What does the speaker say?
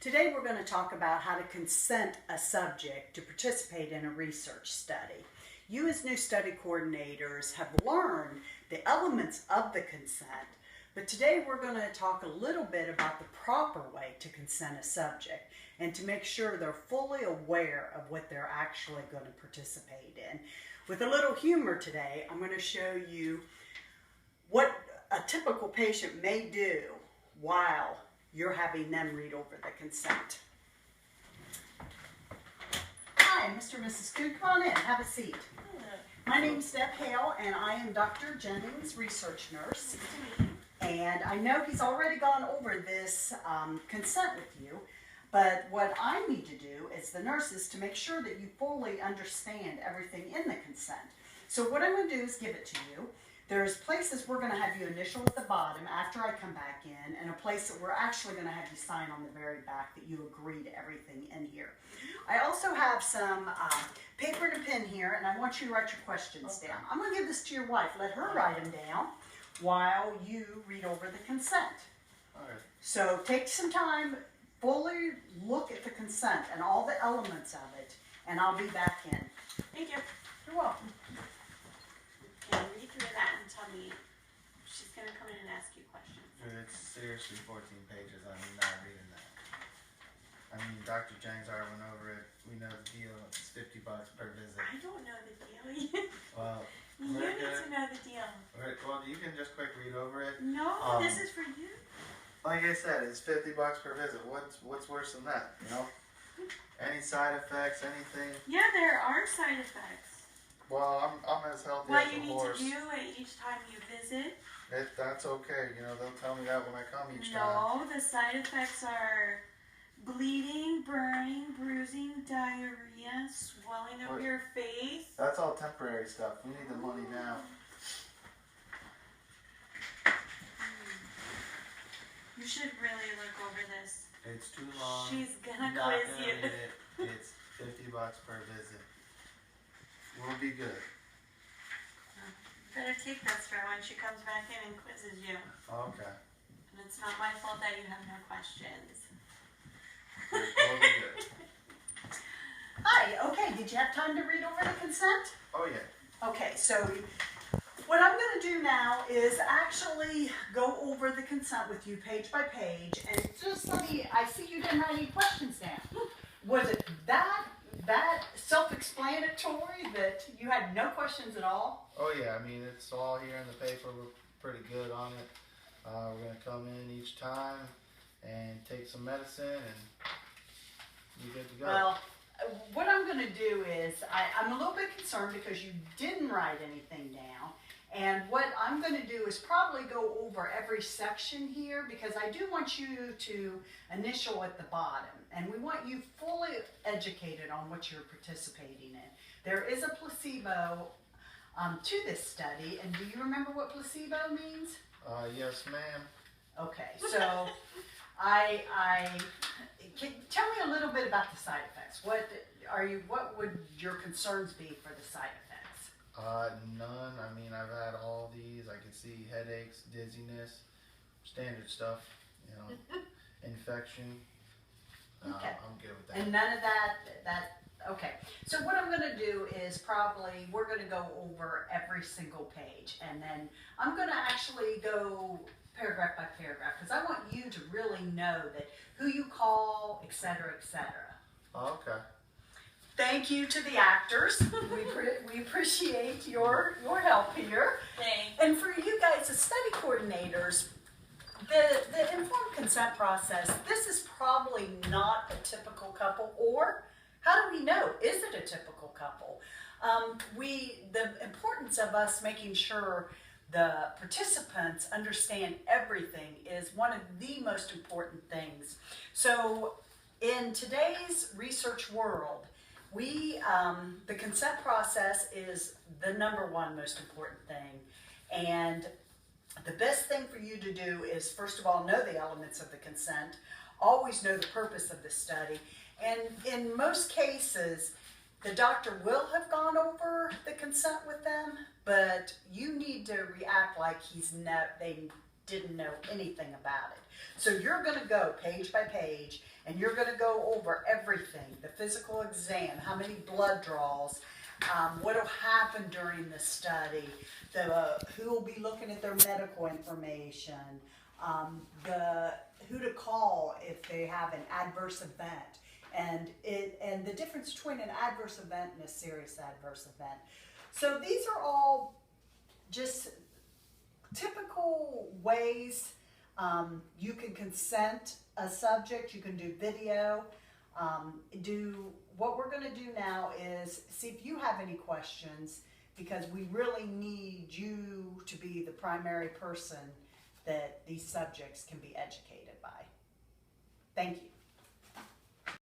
Today we're going to talk about how to consent a subject to participate in a research study. You as new study coordinators have learned the elements of the consent, but today we're going to talk a little bit about the proper way to consent a subject and to make sure they're fully aware of what they're actually going to participate in. With a little humor today, I'm going to show you what a typical patient may do while you're having them read over the consent. Hi, Mr. and Mrs. Coon, come on in, have a seat. My name's Deb Hale, and I am Dr. Jennings' research nurse. And I know he's already gone over this consent with you, but what I need to do as the nurse is to make sure that you fully understand everything in the consent. So what I'm going to do is give it to you. There's places we're going to have you initial at the bottom after I come back in, and a place that we're actually going to have you sign on the very back that you agree to everything in here. I also have some paper and a pen here, and I want you to write your questions down. I'm going to give this to your wife. Let her write them down while you read over the consent. All right. So take some time, fully look at the consent and all the elements of it, and I'll be back in. Thank you. You're welcome. And read through that and tell me. She's going to come in and ask you questions. It's seriously 14 pages. I'm not reading that. I mean, Dr. Jennings already went over it. We know the deal. It's $50 per visit. I don't know the deal yet. Well, You need to know the deal. well, you can just quick read over it. No, this is for you. Like I said, it's $50 per visit. What's worse than that? You know? Any side effects? Anything? Yeah, there are side effects. Well, I'm as healthy What as you a need horse. to do at each time you visit. That's okay. You know, they'll tell me that when I come each time. No, the side effects are bleeding, burning, bruising, diarrhea, swelling of What? your face. That's all temporary stuff. We need the money now. You should really look over this. It's too long. She's gonna Not quiz gonna you. read it. It's $50 per visit. We'll be good. Better take this for when she comes back in and quizzes you. Okay. And it's not my fault that you have no questions. We'll be good. Hi, okay, did you have time to read over the consent? Oh yeah. Okay, so what I'm going to do now is actually go over the consent with you page by page, and just let me, I see you didn't write any questions down. Was it that self-explanatory that you had no questions at all? Oh yeah. I mean, it's all here in the paper. We're pretty good on it. We're gonna come in each time and take some medicine and be good to go. Well, what I'm going to do is, I'm a little bit concerned because you didn't write anything down. And what I'm going to do is probably go over every section here because I do want you to initial at the bottom. And we want you fully educated on what you're participating in. There is a placebo to this study. And do you remember what placebo means? Yes, ma'am. Okay, so tell me a little bit about the side effects. What would your concerns be for the side effects? None. I mean, I've had all these. I can see headaches, dizziness, standard stuff. You know, infection. Okay. I'm good with that. And none of that, okay. So what I'm going to do is we're going to go over every single page. And then I'm going to actually go paragraph by paragraph because I want you to really know that who you call, et cetera, et cetera. Oh, okay. Thank you to the actors. We appreciate your help here. Thanks. And for you guys as study coordinators, the informed consent process, this is probably not a typical couple, or how do we know? Is it a typical couple? The importance of us making sure the participants understand everything is one of the most important things. So in today's research world, the consent process is the #1 most important thing. And the best thing for you to do is, first of all, know the elements of the consent, always know the purpose of the study, and in most cases, the doctor will have gone over the consent with them, but you need to react like didn't know anything about it. So you're going to go page by page, and you're going to go over everything, the physical exam, how many blood draws, what will happen during the study, who will be looking at their medical information, who to call if they have an adverse event, and the difference between an adverse event and a serious adverse event. So these are all just typical ways you can consent a subject. You can do video. What we're going to do now is see if you have any questions, because we really need you to be the primary person that these subjects can be educated by. Thank you.